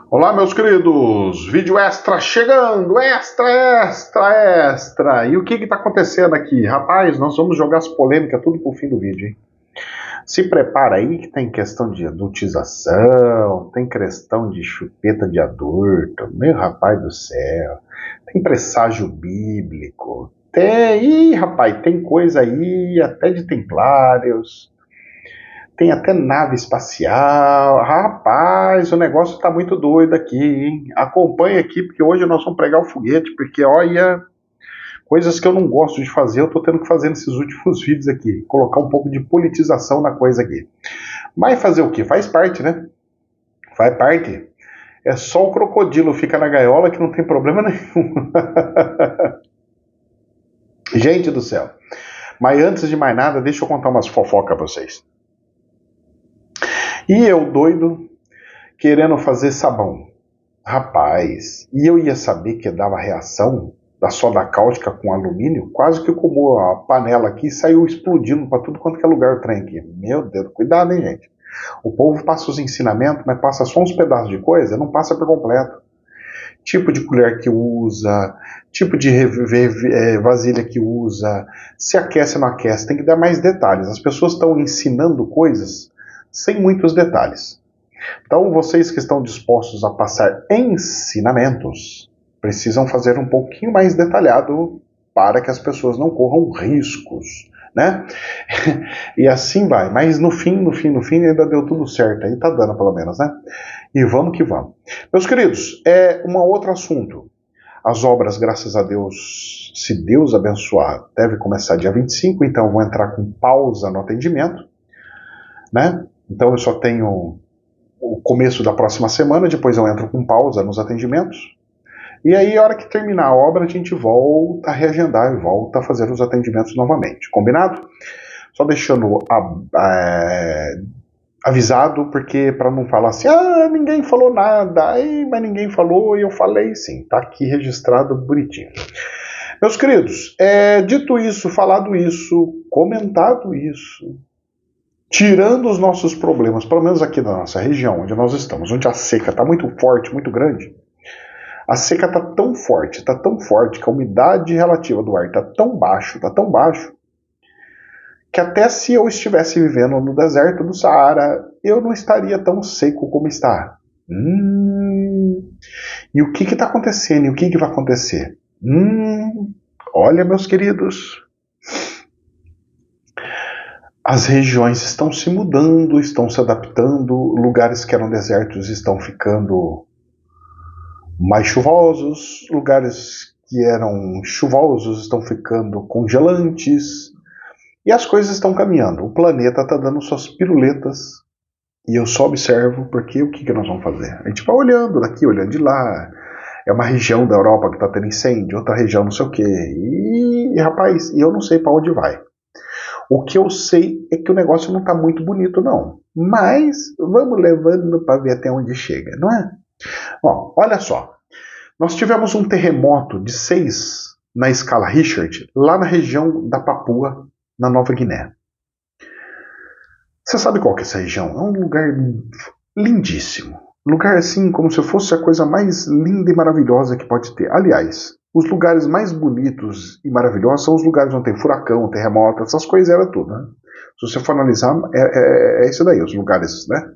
Olá, meus queridos! Vídeo extra chegando! Extra! E o que está acontecendo aqui? Rapaz, nós vamos jogar as polêmicas tudo pro fim do vídeo, hein? Se prepara aí que tem questão de adultização, tem questão de chupeta de adulto, meu rapaz do céu, tem presságio bíblico, tem coisa aí até de templários. Tem até nave espacial. Rapaz, o negócio tá muito doido aqui, hein? Acompanha aqui, porque hoje nós vamos pregar o foguete, porque olha, coisas que eu não gosto de fazer, eu tô tendo que fazer nesses últimos vídeos aqui. Colocar um pouco de politização na coisa aqui. Mas fazer o quê? Faz parte, né? Faz parte. É só o crocodilo fica na gaiola que não tem problema nenhum. Gente do céu. Mas antes de mais nada, deixa eu contar umas fofocas pra vocês. E eu, doido, querendo fazer sabão. Rapaz, e eu ia saber que dava reação da soda cáustica com alumínio? Quase que eu como a panela aqui e saiu explodindo para tudo quanto é lugar o trem aqui. Meu Deus, cuidado, hein, gente? O povo passa os ensinamentos, mas passa só uns pedaços de coisa, não passa por completo. Tipo de colher que usa, tipo de vasilha que usa, se aquece ou não aquece, tem que dar mais detalhes. As pessoas estão ensinando coisas sem muitos detalhes. Então, vocês que estão dispostos a passar ensinamentos, precisam fazer um pouquinho mais detalhado para que as pessoas não corram riscos, né? E assim vai. Mas no fim, ainda deu tudo certo. Aí tá dando, pelo menos, né? E vamos que vamos. Meus queridos, um outro assunto. As obras, graças a Deus, se Deus abençoar, deve começar dia 25, então eu vou entrar com pausa no atendimento, né? Então eu só tenho o começo da próxima semana, depois eu entro com pausa nos atendimentos. E aí, a hora que terminar a obra, a gente volta a reagendar e volta a fazer os atendimentos novamente. Combinado? Só deixando avisado, porque para não falar assim, ninguém falou nada, mas ninguém falou e eu falei sim. Tá aqui registrado bonitinho. Meus queridos, dito isso, falado isso, comentado isso, tirando os nossos problemas, pelo menos aqui na nossa região, onde nós estamos, onde a seca está muito forte, muito grande, a seca está tão forte que a umidade relativa do ar está tão baixo, que até se eu estivesse vivendo no deserto do Saara, eu não estaria tão seco como está. E o que está acontecendo? E o que vai acontecer? Olha, meus queridos, as regiões estão se mudando, estão se adaptando, lugares que eram desertos estão ficando mais chuvosos, lugares que eram chuvosos estão ficando congelantes, e as coisas estão caminhando. O planeta está dando suas piruletas, e eu só observo, porque o que nós vamos fazer? A gente vai olhando daqui, olhando de lá, é uma região da Europa que está tendo incêndio, outra região não sei o quê, e rapaz, eu não sei para onde vai. O que eu sei é que o negócio não está muito bonito, não. Mas vamos levando para ver até onde chega, não é? Bom, olha só. Nós tivemos um terremoto de 6 na escala Richter, lá na região da Papua, na Nova Guiné. Você sabe qual que é essa região? É um lugar lindíssimo. Lugar assim, como se fosse a coisa mais linda e maravilhosa que pode ter. Aliás, os lugares mais bonitos e maravilhosos são os lugares onde tem furacão, terremoto, essas coisas era tudo, né? Se você for analisar, é isso daí, os lugares, né?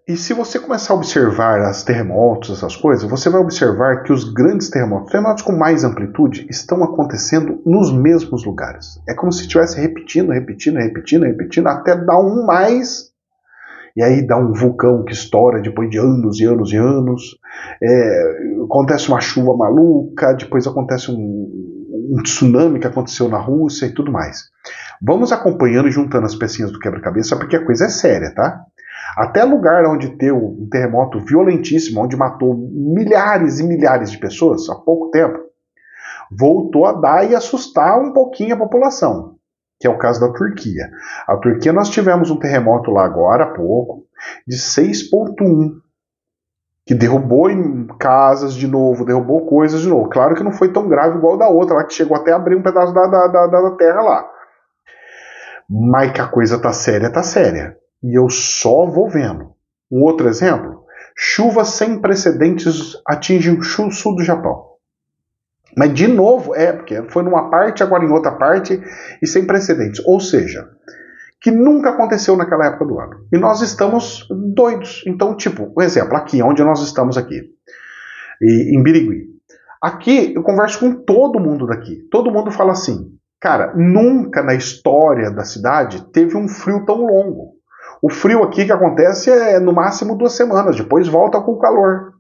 E se você começar a observar os terremotos, essas coisas, você vai observar que os grandes terremotos com mais amplitude, estão acontecendo nos mesmos lugares. É como se estivesse repetindo, até dar um mais. E aí dá um vulcão que estoura depois de anos e anos e anos. Acontece uma chuva maluca, depois acontece um tsunami que aconteceu na Rússia e tudo mais. Vamos acompanhando e juntando as pecinhas do quebra-cabeça, porque a coisa é séria, tá? Até lugar onde teve um terremoto violentíssimo, onde matou milhares e milhares de pessoas há pouco tempo, voltou a dar e assustar um pouquinho a população, que é o caso da Turquia. A Turquia, nós tivemos um terremoto lá agora há pouco, de 6,1, que derrubou casas de novo, derrubou coisas de novo. Claro que não foi tão grave igual da outra, lá que chegou até a abrir um pedaço da terra lá. Mas que a coisa tá séria, tá séria. E eu só vou vendo. Um outro exemplo, chuvas sem precedentes atingem o sul do Japão. Mas de novo, porque foi numa parte, agora em outra parte, e sem precedentes. Ou seja, que nunca aconteceu naquela época do ano. E nós estamos doidos. Então, tipo, um exemplo, aqui, onde nós estamos aqui, em Birigui. Aqui, eu converso com todo mundo daqui. Todo mundo fala assim, cara, nunca na história da cidade teve um frio tão longo. O frio aqui que acontece é no máximo 2 semanas, depois volta com o calor.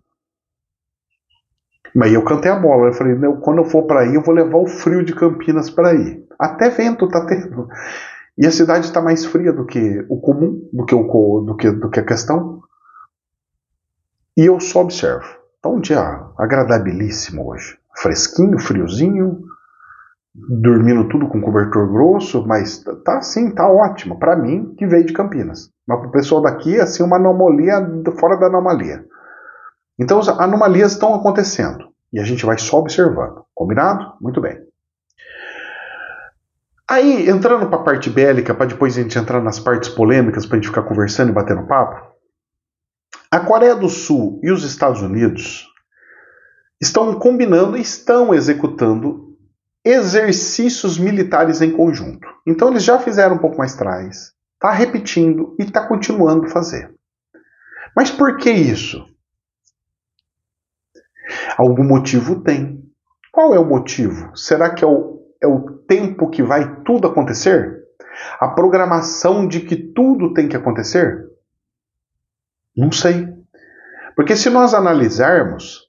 Mas eu cantei a bola, eu falei, quando eu for para aí, eu vou levar o frio de Campinas para aí. Até vento tá tendo. E a cidade está mais fria do que o comum, do que a questão. E eu só observo. Tá um dia agradabilíssimo hoje. Fresquinho, friozinho, dormindo tudo com cobertor grosso, mas tá assim, tá ótimo. Para mim, que veio de Campinas. Mas pro pessoal daqui, assim, uma anomalia fora da anomalia. Então as anomalias estão acontecendo. E a gente vai só observando. Combinado? Muito bem. Aí, entrando para a parte bélica, para depois a gente entrar nas partes polêmicas, para a gente ficar conversando e batendo papo, a Coreia do Sul e os Estados Unidos estão combinando e estão executando exercícios militares em conjunto. Então eles já fizeram um pouco mais atrás, está repetindo e está continuando a fazer. Mas por que isso? Algum motivo tem. Qual é o motivo? Será que é o tempo que vai tudo acontecer? A programação de que tudo tem que acontecer? Não sei. Porque se nós analisarmos,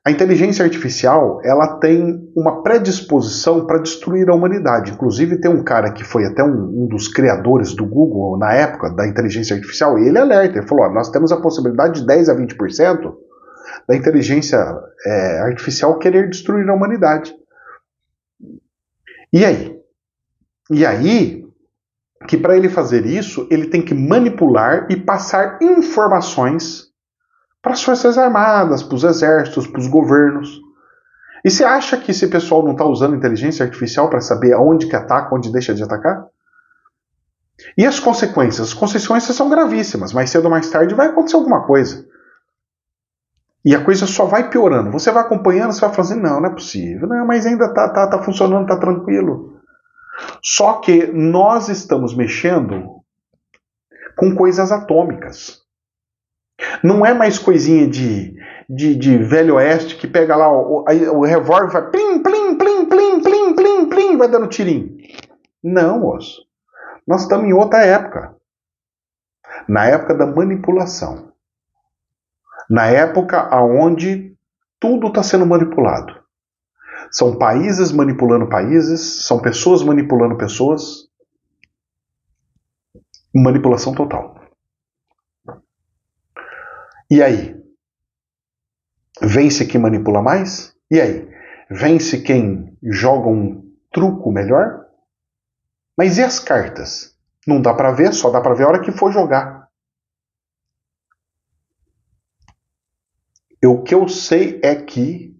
a inteligência artificial ela tem uma predisposição para destruir a humanidade. Inclusive tem um cara que foi até um dos criadores do Google na época da inteligência artificial, e ele alerta, ele falou, nós temos a possibilidade de 10 a 20% da inteligência artificial querer destruir a humanidade. E aí? E aí, que para ele fazer isso, ele tem que manipular e passar informações para as forças armadas, para os exércitos, para os governos. E você acha que esse pessoal não está usando inteligência artificial para saber aonde que ataca, onde deixa de atacar? E as consequências? As consequências são gravíssimas. Mais cedo ou mais tarde vai acontecer alguma coisa. E a coisa só vai piorando. Você vai acompanhando, você vai falando assim, não é possível. Não, mas ainda tá funcionando, tá tranquilo. Só que nós estamos mexendo com coisas atômicas. Não é mais coisinha de velho oeste que pega lá o revólver e vai plim, plim, plim, plim, plim, plim, plim, vai dando tirinho. Não, moço. Nós estamos em outra época. Na época da manipulação. Na época onde tudo está sendo manipulado. São países manipulando países, são pessoas manipulando pessoas. Manipulação total. E aí? Vence quem manipula mais? E aí? Vence quem joga um truco melhor? Mas e as cartas? Não dá para ver, só dá para ver a hora que for jogar. O que eu sei é que,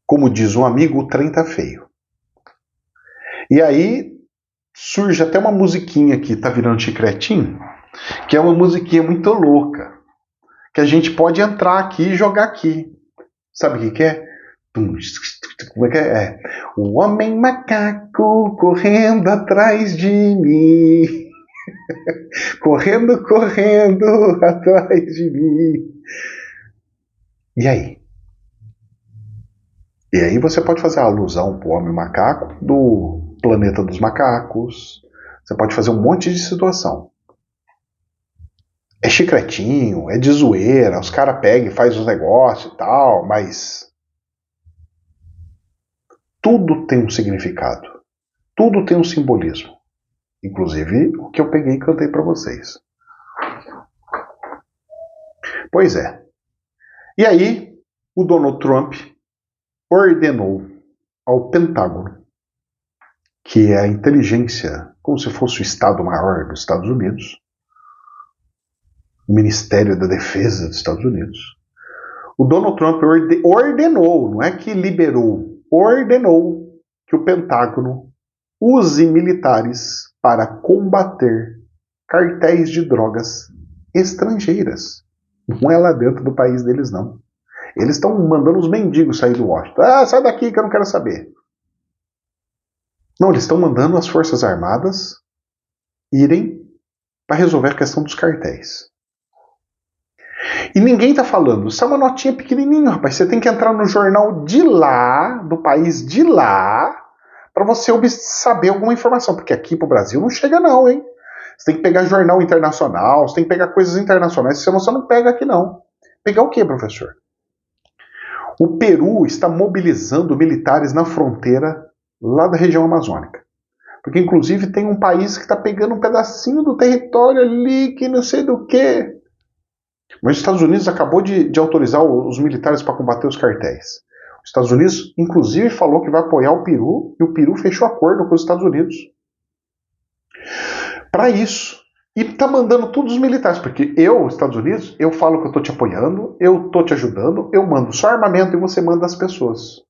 como diz um amigo, o trem tá feio. E aí surge até uma musiquinha que tá virando chicletinho, que é uma musiquinha muito louca, que a gente pode entrar aqui e jogar aqui. Sabe o que é? Como é que é? O homem macaco correndo atrás de mim. Correndo, correndo atrás de mim. E aí? E aí você pode fazer a alusão pro homem macaco do planeta dos macacos. Você pode fazer um monte de situação. É chicletinho, é de zoeira, os caras pegam e fazem os negócios e tal, mas tudo tem um significado. Tudo tem um simbolismo. Inclusive o que eu peguei e cantei para vocês. Pois é. E aí, o Donald Trump ordenou ao Pentágono, que é a inteligência, como se fosse o Estado-Maior dos Estados Unidos, o Ministério da Defesa dos Estados Unidos. O Donald Trump ordenou, não é que liberou, ordenou que o Pentágono use militares para combater cartéis de drogas estrangeiras. Não é lá dentro do país deles, não. Eles estão mandando os mendigos sair do Washington. Ah, sai daqui que eu não quero saber. Não, eles estão mandando as Forças Armadas irem para resolver a questão dos cartéis. E ninguém está falando. Isso é uma notinha pequenininha, rapaz. Você tem que entrar no jornal de lá, do país de lá, para você saber alguma informação. Porque aqui pro Brasil não chega não, hein? Você tem que pegar jornal internacional, você tem que pegar coisas internacionais, senão você não pega aqui não. Pegar o quê, professor? O Peru está mobilizando militares na fronteira lá da região amazônica. Porque, inclusive, tem um país que está pegando um pedacinho do território ali, que não sei do que. Mas os Estados Unidos acabou de autorizar os militares para combater os cartéis. Os Estados Unidos, inclusive, falou que vai apoiar o Peru, e o Peru fechou acordo com os Estados Unidos para isso. E está mandando todos os militares, porque eu, Estados Unidos, eu falo que eu estou te apoiando, eu estou te ajudando, eu mando só armamento e você manda as pessoas.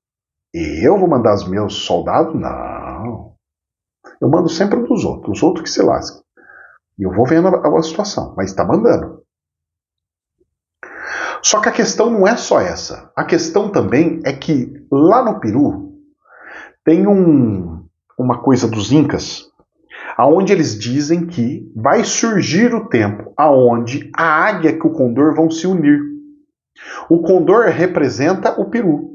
E eu vou mandar os meus soldados? Não. Eu mando sempre dos outros, os outros que se lasquem. E eu vou vendo a situação, mas está mandando. Só que a questão não é só essa. A questão também é que lá no Peru tem uma coisa dos Incas, aonde eles dizem que vai surgir o tempo aonde a águia e o condor vão se unir. O condor representa o Peru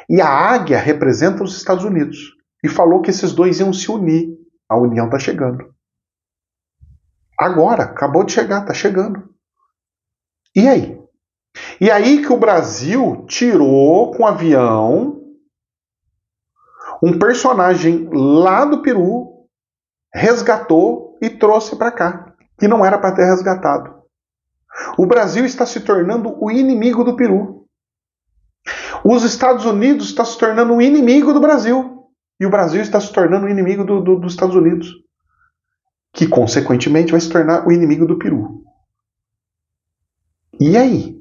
e a águia representa os Estados Unidos. E falou que esses dois iam se unir. A união está chegando. Agora, acabou de chegar, está chegando. E aí? E aí que o Brasil tirou com avião um personagem lá do Peru, resgatou e trouxe para cá, que não era para ter resgatado. O Brasil está se tornando o inimigo do Peru. Os Estados Unidos estão se tornando o inimigo do Brasil. E o Brasil está se tornando o inimigo dos Estados Unidos, que consequentemente vai se tornar o inimigo do Peru. E aí?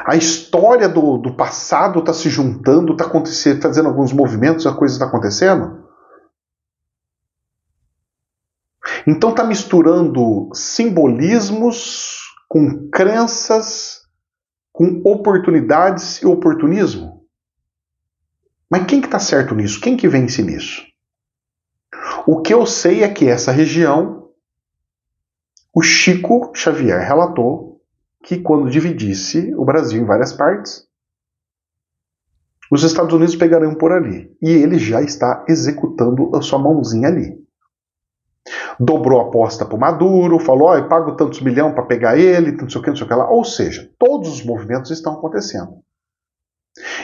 A história do passado está se juntando, está fazendo alguns movimentos, a coisa está acontecendo. Então está misturando simbolismos com crenças, com oportunidades e oportunismo. Mas quem que está certo nisso? Quem que vence nisso? O que eu sei é que essa região, o Chico Xavier relatou que quando dividisse o Brasil em várias partes, os Estados Unidos pegariam por ali. E ele já está executando a sua mãozinha ali. Dobrou a aposta para o Maduro, falou, eu pago tantos milhões para pegar ele, não sei o que, não sei o que lá. Ou seja, todos os movimentos estão acontecendo.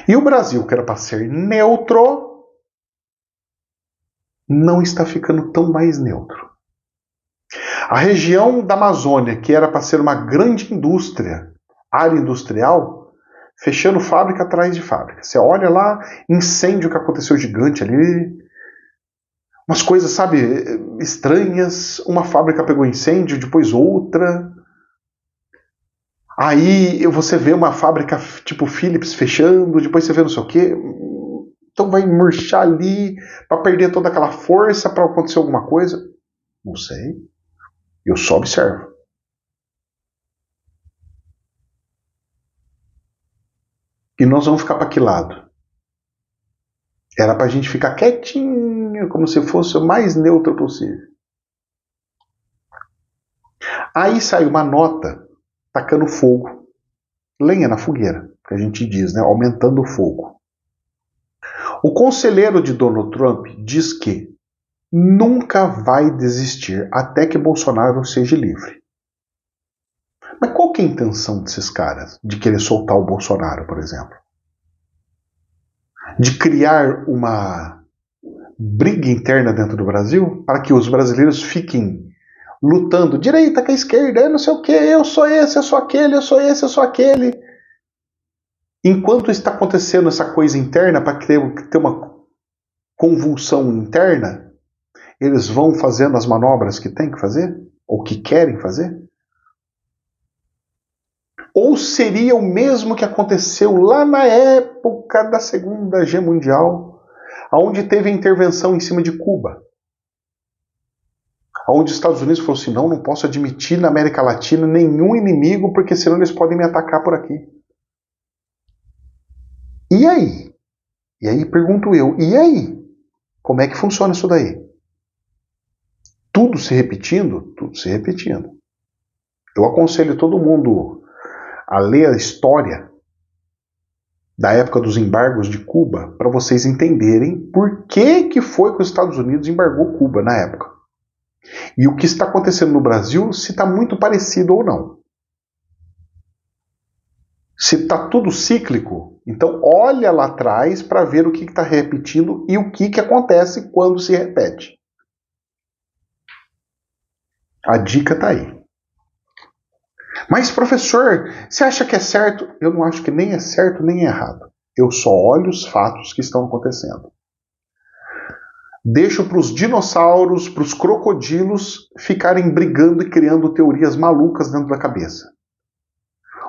E o Brasil, que era para ser neutro, não está ficando tão mais neutro. A região da Amazônia, que era para ser uma grande indústria, área industrial, fechando fábrica atrás de fábrica. Você olha lá, incêndio que aconteceu gigante ali, umas coisas, sabe, estranhas. Uma fábrica pegou incêndio, depois outra. Aí você vê uma fábrica tipo Philips fechando, depois você vê não sei o quê. Então vai murchar ali para perder toda aquela força para acontecer alguma coisa? Não sei. Eu só observo. E nós vamos ficar para que lado? Era para a gente ficar quietinho, como se fosse o mais neutro possível. Aí saiu uma nota tacando fogo, lenha na fogueira, que a gente diz, né? Aumentando o fogo. O conselheiro de Donald Trump diz que nunca vai desistir até que Bolsonaro seja livre. Mas qual que é a intenção desses caras de querer soltar o Bolsonaro, por exemplo? De criar uma briga interna dentro do Brasil para que os brasileiros fiquem lutando direita com a esquerda, eu não sei o que, eu sou esse, eu sou aquele, eu sou esse, eu sou aquele. Enquanto está acontecendo essa coisa interna, para ter uma convulsão interna, eles vão fazendo as manobras que tem que fazer, ou que querem fazer? Ou seria o mesmo que aconteceu lá na época da Segunda Guerra Mundial, onde teve a intervenção em cima de Cuba? onde os Estados Unidos falou assim, não posso admitir na América Latina nenhum inimigo, porque senão eles podem me atacar por aqui. E aí? E aí pergunto eu, e aí? Como é que funciona isso daí? Tudo se repetindo? Tudo se repetindo. Eu aconselho todo mundo a ler a história da época dos embargos de Cuba para vocês entenderem por que foi que os Estados Unidos embargou Cuba na época. E o que está acontecendo no Brasil, se está muito parecido ou não. Se está tudo cíclico, então olha lá atrás para ver o que está repetindo e o que acontece quando se repete. A dica está aí. Mas, professor, você acha que é certo? Eu não acho que nem é certo nem é errado. Eu só olho os fatos que estão acontecendo. Deixo para os dinossauros, para os crocodilos ficarem brigando e criando teorias malucas dentro da cabeça.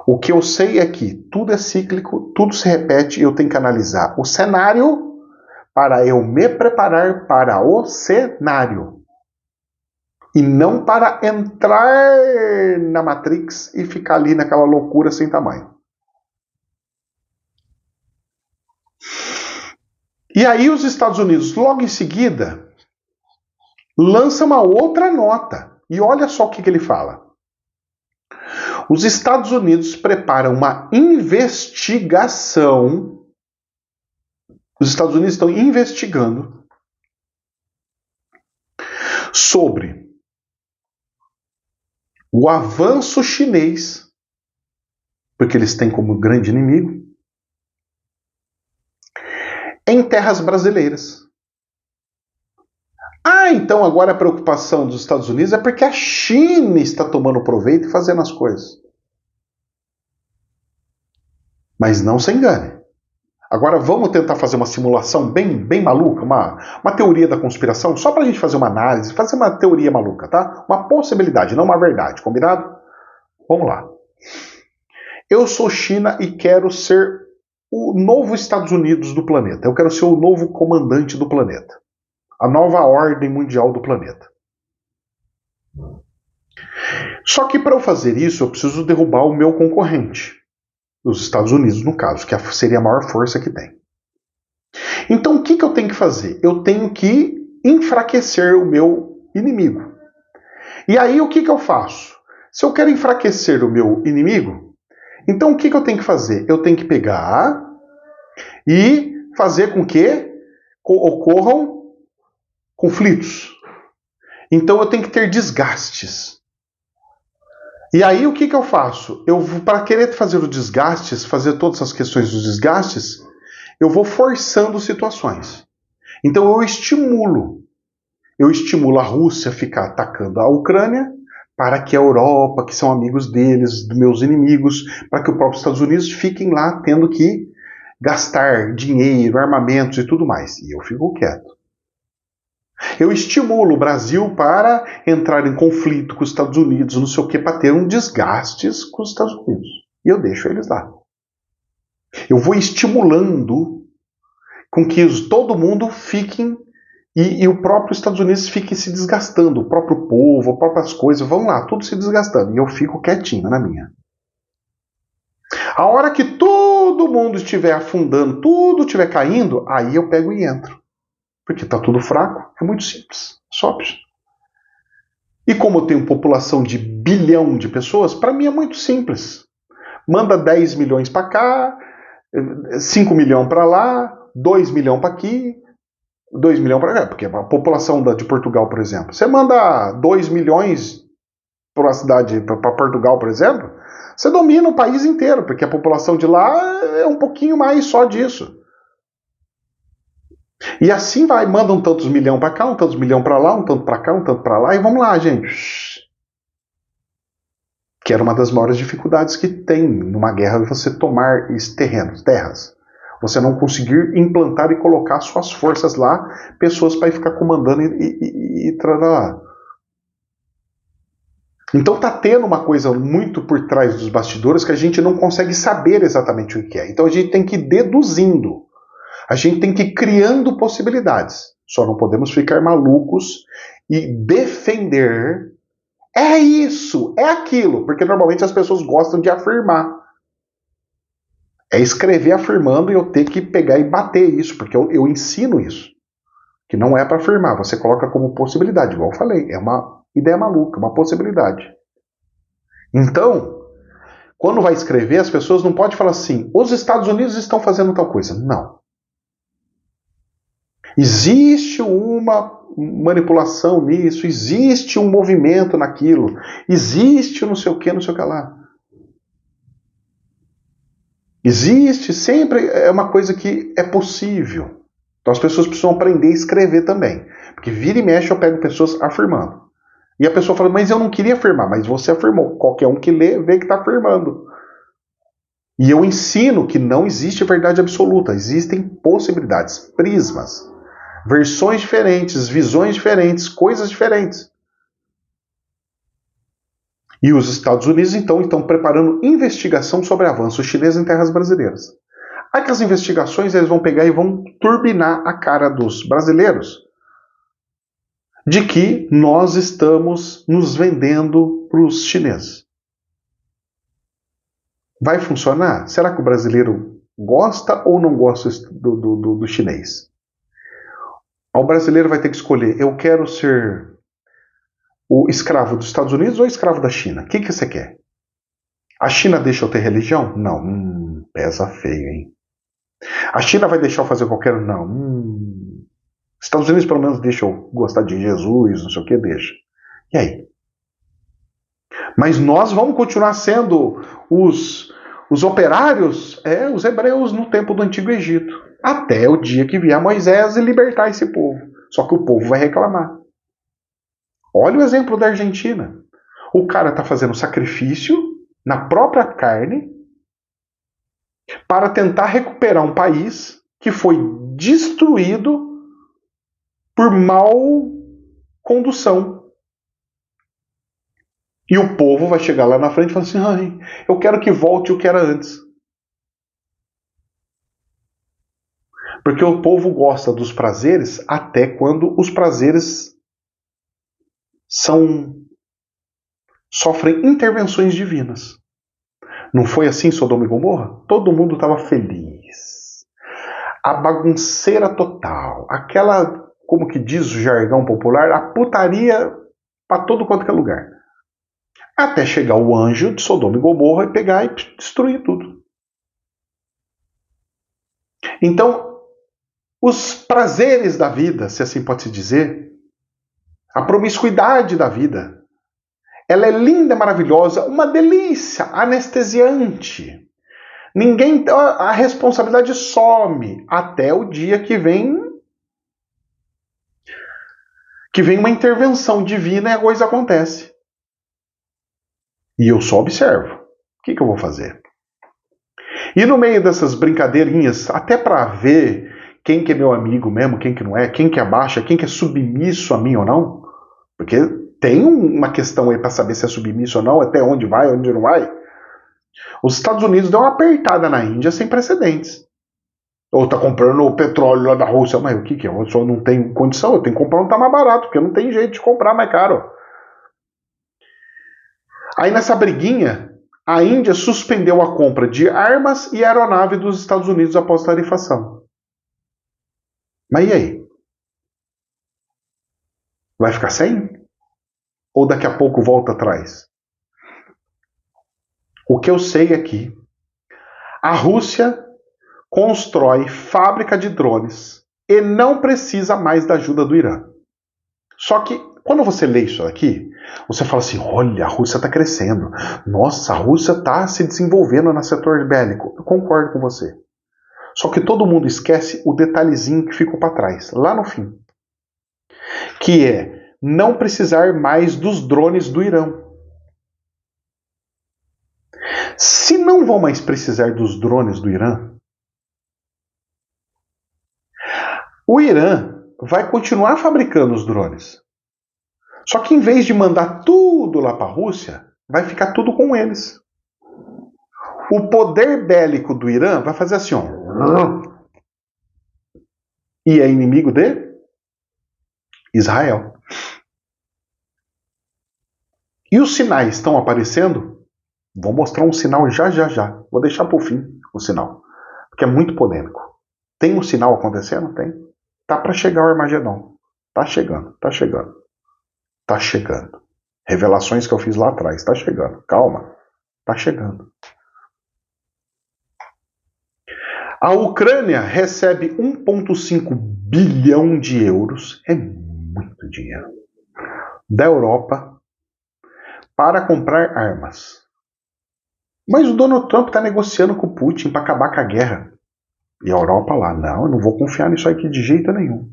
O que eu sei é que tudo é cíclico, tudo se repete e eu tenho que analisar o cenário para eu me preparar para o cenário. E não para entrar na Matrix e ficar ali naquela loucura sem tamanho. E aí os Estados Unidos, logo em seguida, lança uma outra nota. E olha só o que ele fala. Os Estados Unidos preparam uma investigação. Os Estados Unidos estão investigando sobre o avanço chinês, porque eles têm como grande inimigo, em terras brasileiras. Então agora a preocupação dos Estados Unidos é porque a China está tomando proveito e fazendo as coisas. Mas não se engane. Agora vamos tentar fazer uma simulação bem maluca, uma teoria da conspiração, só para a gente fazer uma análise, fazer uma teoria maluca, tá? Uma possibilidade, não uma verdade, combinado? Vamos lá. Eu sou China e quero ser o novo Estados Unidos do planeta. Eu quero ser o novo comandante do planeta. A nova ordem mundial do planeta. Só que para eu fazer isso, eu preciso derrubar o meu concorrente. Os Estados Unidos, no caso, que seria a maior força que tem. Então, o que eu tenho que fazer? Eu tenho que enfraquecer o meu inimigo. E aí, o que eu faço? Se eu quero enfraquecer o meu inimigo, então o que eu tenho que fazer? Eu tenho que pegar e fazer com que ocorram conflitos. Então, eu tenho que ter desgastes. E aí o que eu faço? Para querer fazer os desgastes, fazer todas as questões dos desgastes, eu vou forçando situações. Então eu estimulo a Rússia a ficar atacando a Ucrânia, para que a Europa, que são amigos deles, dos meus inimigos, para que os próprios Estados Unidos fiquem lá tendo que gastar dinheiro, armamentos e tudo mais. E eu fico quieto. Eu estimulo o Brasil para entrar em conflito com os Estados Unidos, não sei o que, para ter um desgastes com os Estados Unidos. E eu deixo eles lá. Eu vou estimulando com que todo mundo fiquem e o próprio Estados Unidos fique se desgastando, o próprio povo, as próprias coisas, vão lá, tudo se desgastando. E eu fico quietinho na minha. A hora que todo mundo estiver afundando, tudo estiver caindo, aí eu pego e entro. Porque está tudo fraco, é muito simples, sóbrio. E como eu tenho população de 1 bilhão de pessoas, para mim é muito simples. Manda 10 milhões para cá, 5 milhões para lá, 2 milhões para aqui, 2 milhões para cá. Porque a população de Portugal, por exemplo, você manda 2 milhões para a cidade, para Portugal, por exemplo, você domina o país inteiro, porque a população de lá é um pouquinho mais só disso. E assim vai, manda um tantos milhão para cá, um tantos milhão para lá, um tanto para cá, um tanto para lá, e vamos lá, gente. Que era uma das maiores dificuldades que tem numa guerra, você tomar terrenos, terras. Você não conseguir implantar e colocar suas forças lá, pessoas para ficar comandando e trará. Então tá tendo uma coisa muito por trás dos bastidores que a gente não consegue saber exatamente o que é. Então a gente tem que ir deduzindo. A gente tem que ir criando possibilidades. Só não podemos ficar malucos e defender. É isso, é aquilo, porque normalmente as pessoas gostam de afirmar. É escrever afirmando e eu ter que pegar e bater isso, porque eu ensino isso. Que não é para afirmar, você coloca como possibilidade, igual eu falei, é uma ideia maluca, uma possibilidade. Então, quando vai escrever, as pessoas não podem falar assim, os Estados Unidos estão fazendo tal coisa. Não. Existe uma manipulação nisso, existe um movimento naquilo, existe não sei o que, não sei o que lá. Existe, sempre é uma coisa que é possível. Então as pessoas precisam aprender a escrever também. Porque vira e mexe eu pego pessoas afirmando. E a pessoa fala, mas eu não queria afirmar, mas você afirmou. Qualquer um que lê, vê que está afirmando. E eu ensino que não existe verdade absoluta, existem possibilidades, prismas, versões diferentes, visões diferentes, coisas diferentes. E os Estados Unidos, então, estão preparando investigação sobre avanço chinês em terras brasileiras. Aquelas investigações eles vão pegar e vão turbinar a cara dos brasileiros de que nós estamos nos vendendo para os chineses. Vai funcionar? Será que o brasileiro gosta ou não gosta do chinês? O brasileiro vai ter que escolher, eu quero ser o escravo dos Estados Unidos ou escravo da China? O que você quer? A China deixa eu ter religião? Não. Pesa feio, hein? A China vai deixar eu fazer qualquer... Não. Estados Unidos pelo menos deixa eu gostar de Jesus, não sei o que, deixa. E aí? Mas nós vamos continuar sendo os operários, os hebreus no tempo do Antigo Egito. Até o dia que vier Moisés e libertar esse povo. Só que o povo vai reclamar. Olha o exemplo da Argentina. O cara está fazendo sacrifício na própria carne para tentar recuperar um país que foi destruído por mal condução. E o povo vai chegar lá na frente e falar assim, ai, eu quero que volte o que era antes. Porque o povo gosta dos prazeres até quando os prazeres sofrem intervenções divinas. Não foi assim Sodoma e Gomorra? Todo mundo estava feliz. A bagunceira total. Aquela, como que diz o jargão popular, a putaria para todo quanto é lugar. Até chegar o anjo de Sodoma e Gomorra e pegar e destruir tudo. Então, os prazeres da vida, se assim pode se dizer, a promiscuidade da vida, ela é linda, maravilhosa, uma delícia, anestesiante. A responsabilidade some até o dia que vem uma intervenção divina e a coisa acontece. E eu só observo. O que eu vou fazer? E no meio dessas brincadeirinhas, até para ver quem que é meu amigo mesmo, quem que não é, quem que abaixa, quem que é submisso a mim ou não, porque tem uma questão aí para saber se é submisso ou não, até onde vai, onde não vai. Os Estados Unidos dão uma apertada na Índia sem precedentes. Ou tá comprando o petróleo lá da Rússia, mas o que é? Eu só não tenho condição, eu tenho que comprar onde tá mais barato, porque não tem jeito de comprar mais caro. Aí nessa briguinha, a Índia suspendeu a compra de armas e aeronave dos Estados Unidos após tarifação. Mas e aí? Vai ficar sem? Ou daqui a pouco volta atrás? O que eu sei é que a Rússia constrói fábrica de drones e não precisa mais da ajuda do Irã. Só que quando você lê isso aqui, você fala assim, olha, a Rússia está crescendo. Nossa, a Rússia está se desenvolvendo no setor bélico. Eu concordo com você. Só que todo mundo esquece o detalhezinho que ficou para trás, lá no fim. Que é não precisar mais dos drones do Irã. Se não vão mais precisar dos drones do Irã, o Irã vai continuar fabricando os drones. Só que em vez de mandar tudo lá para a Rússia, vai ficar tudo com eles. O poder bélico do Irã vai fazer assim, ó. E é inimigo de Israel. E os sinais estão aparecendo? Vou mostrar um sinal já. Vou deixar para o fim o sinal, porque é muito polêmico. Tem um sinal acontecendo? Tem. Tá para chegar o Armagedon. Tá chegando. Revelações que eu fiz lá atrás. Tá chegando. Calma. Tá chegando. A Ucrânia recebe 1,5 bilhão de euros, é muito dinheiro, da Europa para comprar armas. Mas o Donald Trump está negociando com o Putin para acabar com a guerra. E a Europa lá, não, eu não vou confiar nisso aqui de jeito nenhum.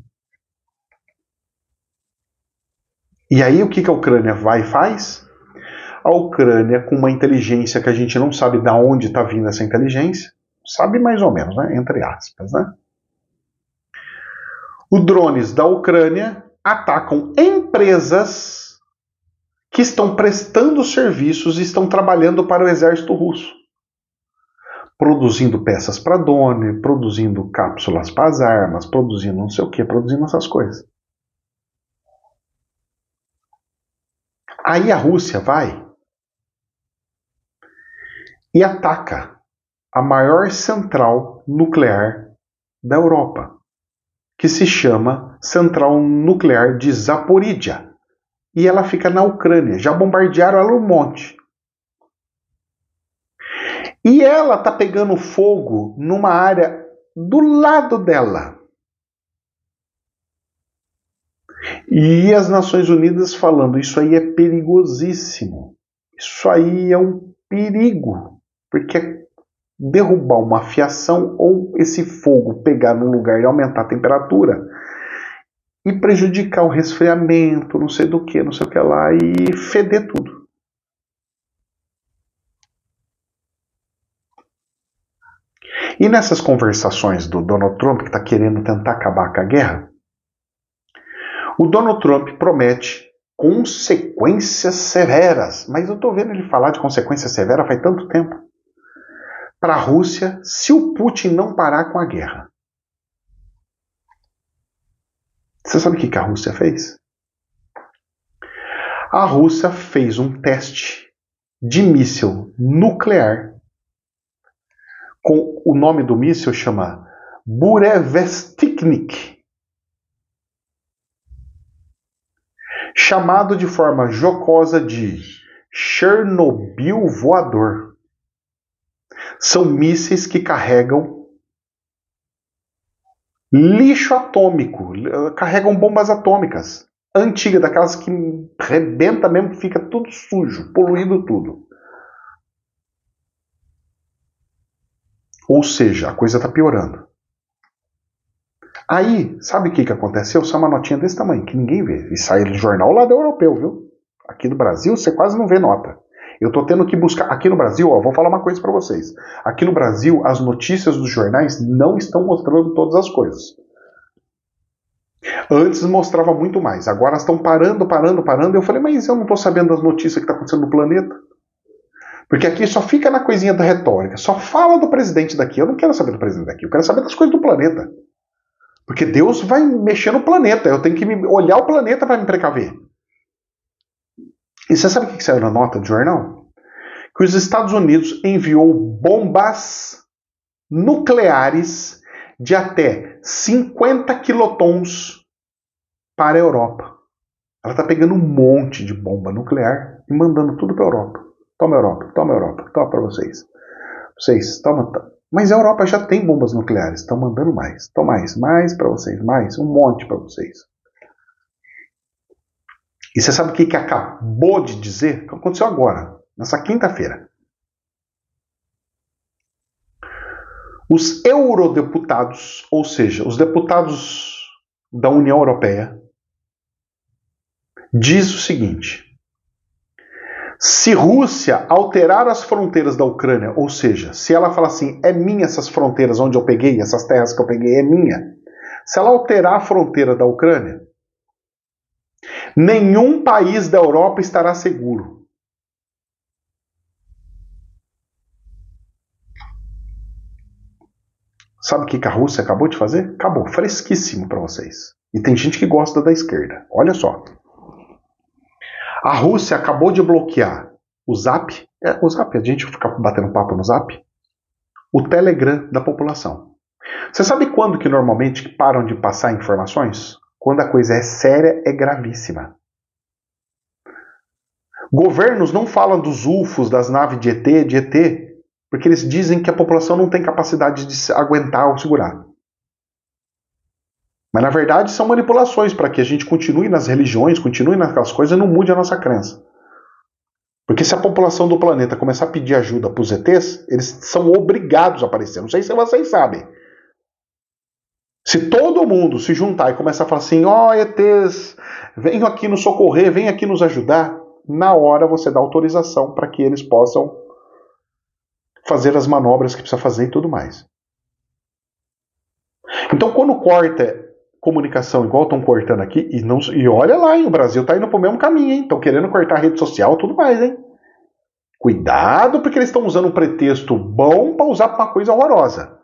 E aí o que a Ucrânia vai e faz? A Ucrânia, com uma inteligência que a gente não sabe de onde está vindo essa inteligência, sabe mais ou menos, né? Entre aspas, né? Os drones da Ucrânia atacam empresas que estão prestando serviços e estão trabalhando para o exército russo. Produzindo peças para drone, produzindo cápsulas para as armas, produzindo não sei o que, produzindo essas coisas. Aí a Rússia vai e ataca a maior central nuclear da Europa, que se chama Central Nuclear de Zaporizhia. E ela fica na Ucrânia. Já bombardearam ela um monte. E ela tá pegando fogo numa área do lado dela. E as Nações Unidas falando, isso aí é perigosíssimo. Isso aí é um perigo. Porque é derrubar uma fiação ou esse fogo pegar num lugar e aumentar a temperatura e prejudicar o resfriamento, não sei do que, não sei o que lá, e feder tudo. E nessas conversações do Donald Trump, que está querendo tentar acabar com a guerra, o Donald Trump promete consequências severas. Mas eu estou vendo ele falar de consequências severas faz tanto tempo. Para a Rússia, se o Putin não parar com a guerra. Você sabe o que a Rússia fez? A Rússia fez um teste de míssil nuclear. Com o nome do míssil chama Burevestnik. Chamado de forma jocosa de Chernobyl voador. São mísseis que carregam lixo atômico, carregam bombas atômicas. Antiga, daquelas que rebenta mesmo, fica tudo sujo, poluído tudo. Ou seja, a coisa está piorando. Aí, sabe o que aconteceu? Só uma notinha desse tamanho, que ninguém vê. E sai no jornal lá do europeu, viu? Aqui no Brasil, você quase não vê nota. Eu tô tendo que buscar. Aqui no Brasil, ó, vou falar uma coisa para vocês. Aqui no Brasil, as notícias dos jornais não estão mostrando todas as coisas. Antes mostrava muito mais. Agora estão parando. Eu falei, mas eu não tô sabendo das notícias que está acontecendo no planeta. Porque aqui só fica na coisinha da retórica. Só fala do presidente daqui. Eu não quero saber do presidente daqui. Eu quero saber das coisas do planeta. Porque Deus vai mexer no planeta. Eu tenho que olhar o planeta para me precaver. E você sabe o que saiu na nota do jornal? Que os Estados Unidos enviou bombas nucleares de até 50 quilotons para a Europa. Ela está pegando um monte de bomba nuclear e mandando tudo para a Europa. Toma Europa, toma para vocês. Vocês, toma. Mas a Europa já tem bombas nucleares, estão mandando mais. Toma mais para vocês, mais, um monte para vocês. E você sabe o que acabou de dizer? O que aconteceu agora, nessa quinta-feira? Os eurodeputados, ou seja, os deputados da União Europeia, diz o seguinte: se Rússia alterar as fronteiras da Ucrânia, ou seja, se ela falar assim, é minha essas fronteiras onde eu peguei, essas terras que eu peguei, é minha. Se ela alterar a fronteira da Ucrânia, nenhum país da Europa estará seguro. Sabe o que a Rússia acabou de fazer? Acabou, fresquíssimo para vocês. E tem gente que gosta da esquerda. Olha só. A Rússia acabou de bloquear o Zap. O Zap, a gente fica batendo papo no Zap. O Telegram da população. Você sabe quando que normalmente param de passar informações? Quando a coisa é séria, é gravíssima. Governos não falam dos UFOs, das naves de ET, porque eles dizem que a população não tem capacidade de aguentar ou segurar. Mas na verdade são manipulações para que a gente continue nas religiões, continue naquelas coisas e não mude a nossa crença. Porque se a população do planeta começar a pedir ajuda para os ETs, eles são obrigados a aparecer. Não sei se vocês sabem. Se todo mundo se juntar e começar a falar assim, ETs, venham aqui nos socorrer, venham aqui nos ajudar, na hora você dá autorização para que eles possam fazer as manobras que precisa fazer e tudo mais. Então quando corta comunicação igual estão cortando aqui, e olha lá, hein, o Brasil está indo para o mesmo caminho, hein? Estão querendo cortar a rede social e tudo mais, hein? Cuidado, porque eles estão usando um pretexto bom para usar para uma coisa horrorosa.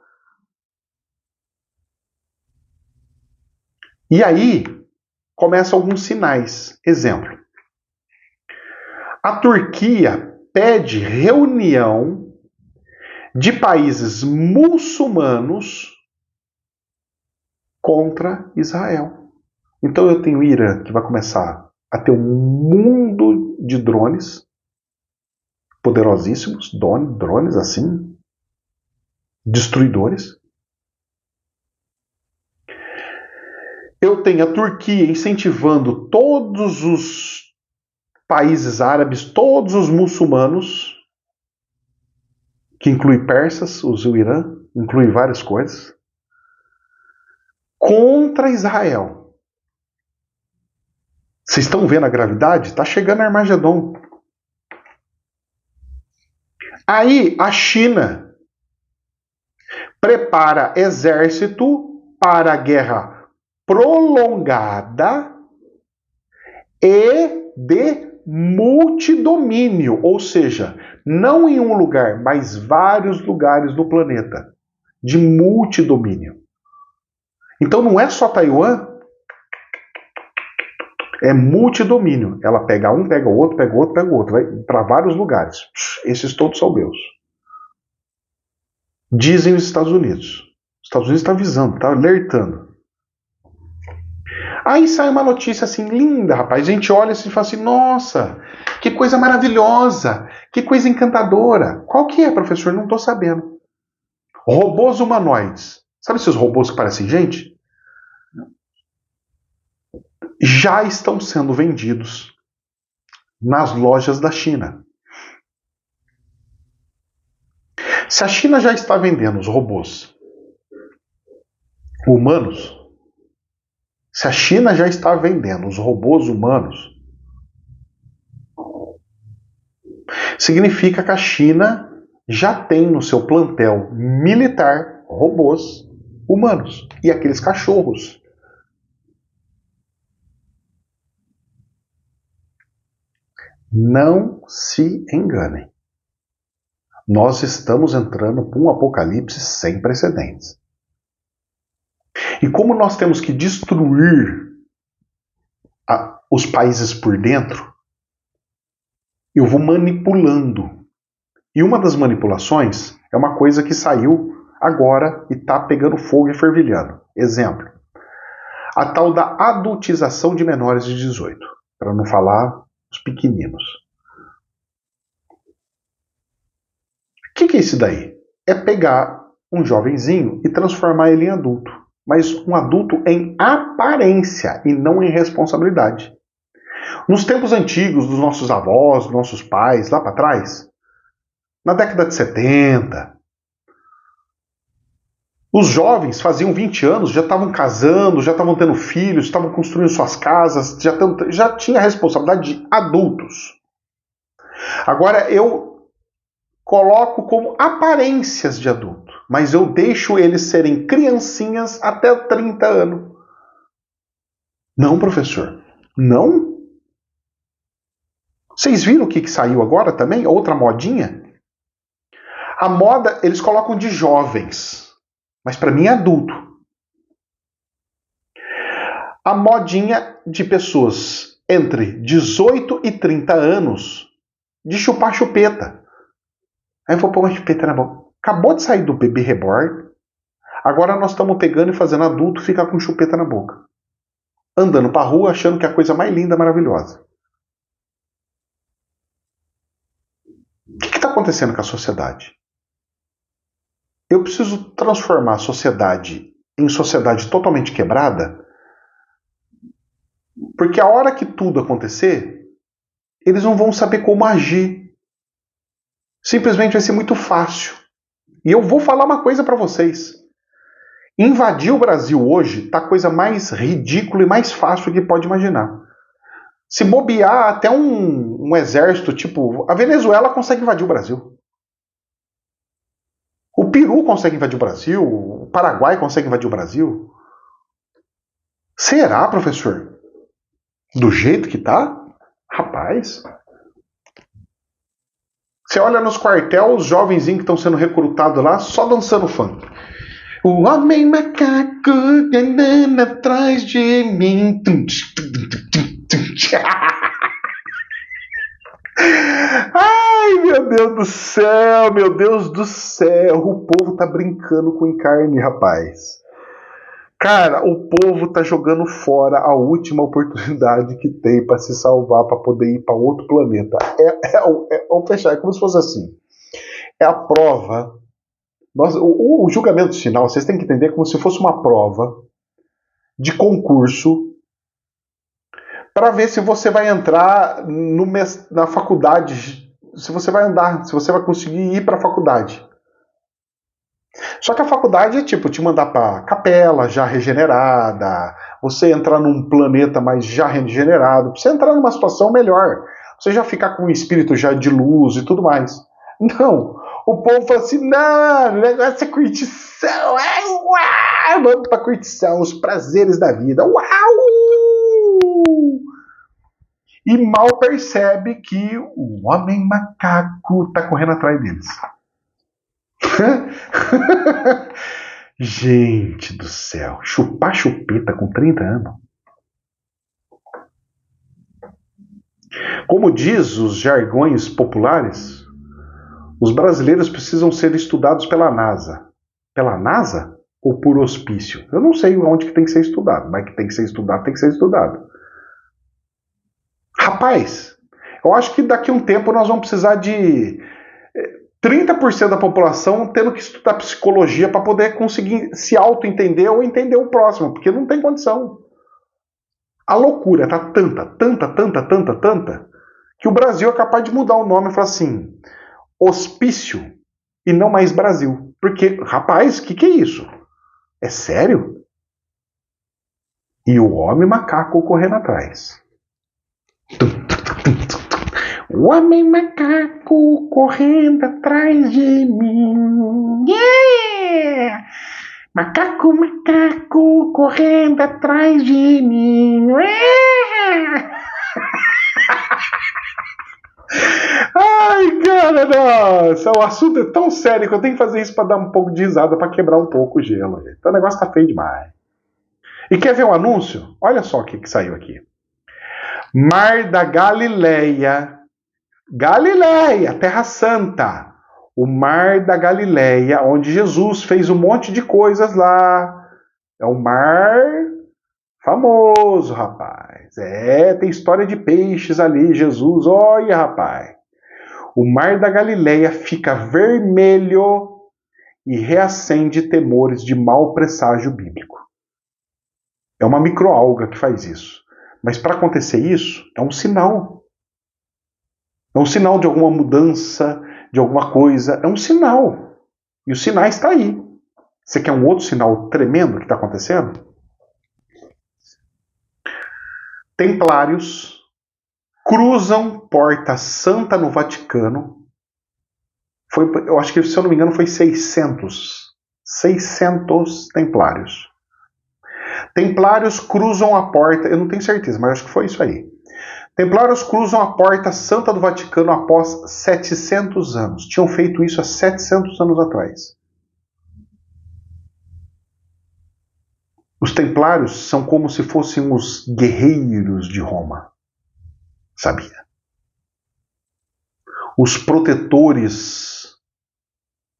E aí, começam alguns sinais. Exemplo. A Turquia pede reunião de países muçulmanos contra Israel. Então eu tenho o Irã, que vai começar a ter um mundo de drones poderosíssimos, drones assim, destruidores. Eu tenho a Turquia incentivando todos os países árabes, todos os muçulmanos, que inclui persas, o Irã, inclui várias coisas, contra Israel. Vocês estão vendo a gravidade? Está chegando Armagedon. Aí a China prepara exército para a guerra prolongada e de multidomínio, ou seja, não em um lugar, mas vários lugares do planeta, de multidomínio. Então não é só Taiwan, é multidomínio. Ela pega um, pega o outro, pega o outro, pega o outro, vai para vários lugares. Esses todos são meus. Dizem os Estados Unidos. Os Estados Unidos está avisando, está alertando. Aí sai uma notícia assim, linda, rapaz. A gente olha assim e fala assim, nossa, que coisa maravilhosa, que coisa encantadora. Qual que é, professor? Não estou sabendo. Robôs humanoides. Sabe esses robôs que parecem gente? Já estão sendo vendidos nas lojas da China. Se a China já está vendendo os robôs humanos, se a China já está vendendo os robôs humanos, significa que a China já tem no seu plantel militar robôs humanos e aqueles cachorros. Não se enganem. Nós estamos entrando para um apocalipse sem precedentes. E como nós temos que destruir os países por dentro, eu vou manipulando. E uma das manipulações é uma coisa que saiu agora e está pegando fogo e fervilhando. Exemplo, a tal da adultização de menores de 18, para não falar os pequeninos. O que é isso daí? É pegar um jovenzinho e transformar ele em adulto. Mas um adulto em aparência e não em responsabilidade. Nos tempos antigos, dos nossos avós, dos nossos pais, lá para trás, na década de 70, os jovens faziam 20 anos, já estavam casando, já estavam tendo filhos, estavam construindo suas casas, já tinha a responsabilidade de adultos. Agora eu coloco como aparências de adulto, mas eu deixo eles serem criancinhas até 30 anos. Não, professor. Não? Vocês viram o que saiu agora também? Outra modinha? A moda, eles colocam de jovens, mas para mim é adulto. a modinha de pessoas entre 18 e 30 anos de chupar chupeta. Aí eu vou pôr uma chupeta na boca. Acabou de sair do bebê reborn. Agora nós estamos pegando e fazendo adulto ficar com chupeta na boca. Andando pra rua achando que é a coisa mais linda, maravilhosa. O que está acontecendo com a sociedade? Eu preciso transformar a sociedade em sociedade totalmente quebrada, porque a hora que tudo acontecer, eles não vão saber como agir. Simplesmente vai ser muito fácil. E eu vou falar uma coisa para vocês. Invadir o Brasil hoje tá a coisa mais ridícula e mais fácil que pode imaginar. Se bobear até um exército, tipo, a Venezuela consegue invadir o Brasil. O Peru consegue invadir o Brasil, o Paraguai consegue invadir o Brasil. Será, professor? Do jeito que tá? Rapaz. Você olha nos quartéis, os jovenzinhos que estão sendo recrutados lá, só dançando funk. O homem macaco andando atrás de mim. Ai, meu Deus do céu, meu Deus do céu. O povo tá brincando com encarne, rapaz. Cara, o povo tá jogando fora a última oportunidade que tem para se salvar, para poder ir para outro planeta. Vamos fechar, é como se fosse assim. É a prova. O julgamento final, vocês têm que entender como se fosse uma prova de concurso para ver se você vai entrar na faculdade, se você vai andar, se você vai conseguir ir para a faculdade. Só que a faculdade é tipo te mandar para capela já regenerada, você entrar num planeta mais já regenerado, pra você entrar numa situação melhor, você já ficar com um espírito já de luz e tudo mais. Não, o povo fala assim, não, o negócio é curtição, vamos pra curtição, os prazeres da vida, uau! E mal percebe que o homem macaco tá correndo atrás deles. Gente do céu, chupar chupeta com 30 anos. Como diz os jargões populares, os brasileiros precisam ser estudados pela NASA. Pela NASA ou por hospício? Eu não sei onde que tem que ser estudado, mas que tem que ser estudado, tem que ser estudado. Rapaz, eu acho que daqui a um tempo nós vamos precisar de 30% da população tendo que estudar psicologia para poder conseguir se auto-entender ou entender o próximo, porque não tem condição. A loucura tá tanta, que o Brasil é capaz de mudar o nome e falar assim, hospício e não mais Brasil. Porque, rapaz, o que é isso? É sério? E o homem macaco correndo atrás. O homem macaco correndo atrás de mim. Yeah! Macaco, macaco correndo atrás de mim. Yeah! Ai, cara, nossa, o assunto é tão sério que eu tenho que fazer isso para dar um pouco de risada, para quebrar um pouco o gelo. Então o negócio tá feio demais. E quer ver um anúncio? Olha só o que saiu aqui. Mar da Galileia. Galileia, Terra Santa. O Mar da Galileia, onde Jesus fez um monte de coisas lá. É um mar famoso, rapaz. Tem história de peixes ali, Jesus. Olha, rapaz. O Mar da Galileia fica vermelho e reacende temores de mau presságio bíblico. É uma microalga que faz isso. Mas para acontecer isso, é um sinal. É um sinal de alguma mudança, de alguma coisa. É um sinal. E o sinal está aí. Você quer um outro sinal tremendo que está acontecendo? Templários cruzam Porta Santa no Vaticano. Eu acho que, se eu não me engano, foi 600 templários. Templários cruzam a porta, eu não tenho certeza, mas acho que foi isso aí. Templários cruzam a Porta Santa do Vaticano após 700 anos. Tinham feito isso há 700 anos atrás. Os templários são como se fossem os guerreiros de Roma, sabia? Os protetores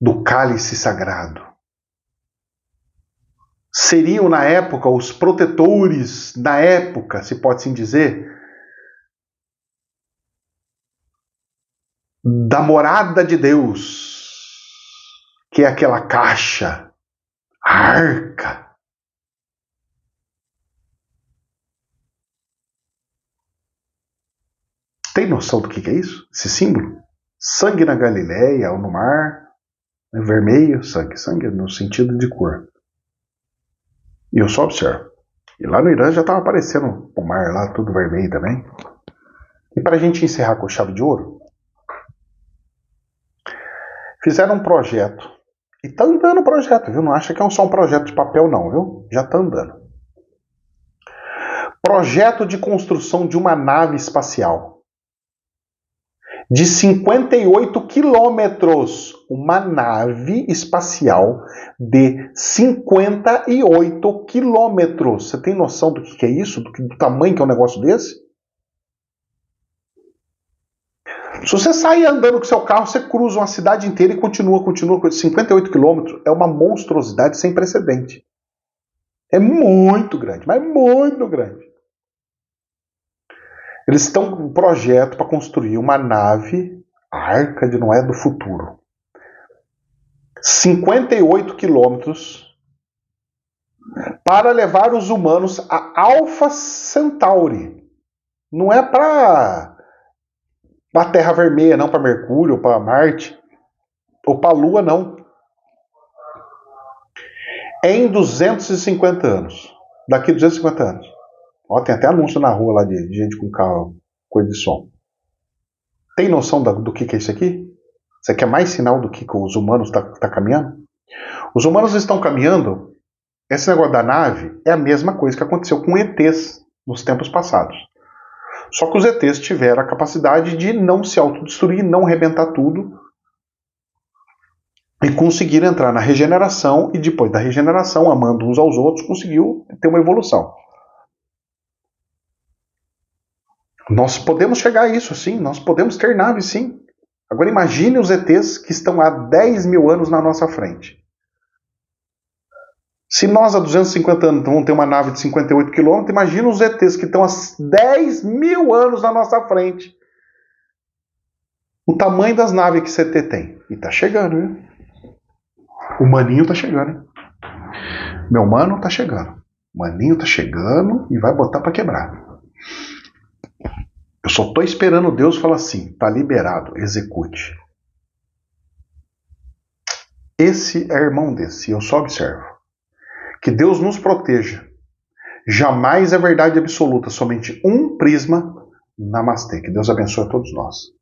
do cálice sagrado. Seriam, na época, os protetores, na época, se pode assim dizer, da morada de Deus, que é aquela caixa, a arca. Tem noção do que é isso? Esse símbolo? Sangue na Galileia ou no mar, vermelho, sangue no sentido de cor. E eu só observo. E lá no Irã já estava aparecendo o mar lá, tudo vermelho também. E para a gente encerrar com chave de ouro, fizeram um projeto. E tá andando o projeto, viu? Não acha que é só um projeto de papel não, viu? Já tá andando. Projeto de construção de uma nave espacial. De 58 quilômetros. Uma nave espacial de 58 quilômetros. Você tem noção do que é isso? Do tamanho que é um negócio desse? Se você sair andando com seu carro, você cruza uma cidade inteira e continua. 58 quilômetros é uma monstruosidade sem precedente. É muito grande, mas muito grande. Eles estão com um projeto para construir uma nave, a Arca de Noé do futuro. 58 quilômetros para levar os humanos a Alpha Centauri. Não é para a Terra Vermelha, não, para Mercúrio, para Marte, ou para a Lua, não. Em 250 anos. Daqui a 250 anos. Ó, tem até anúncio na rua lá de gente com carro, coisa de som. Tem noção do que é isso aqui? Isso aqui é mais sinal do que os humanos estão caminhando? Os humanos estão caminhando. Esse negócio da nave é a mesma coisa que aconteceu com ETs nos tempos passados. Só que os ETs tiveram a capacidade de não se autodestruir, não arrebentar tudo e conseguiram entrar na regeneração e depois da regeneração, amando uns aos outros, conseguiu ter uma evolução. Nós podemos chegar a isso, sim. Nós podemos ter naves, sim. Agora imagine os ETs que estão há 10 mil anos na nossa frente. Se nós há 250 anos vamos ter uma nave de 58 quilômetros, imagine os ETs que estão há 10 mil anos na nossa frente. O tamanho das naves que esse ET tem. E tá chegando, viu? O maninho tá chegando, hein? Meu mano tá chegando. O maninho tá chegando e vai botar para quebrar. Eu só tô esperando Deus falar assim, tá liberado, execute. Esse é irmão desse, eu só observo. Que Deus nos proteja. Jamais é verdade absoluta, somente um prisma. Namastê. Que Deus abençoe a todos nós.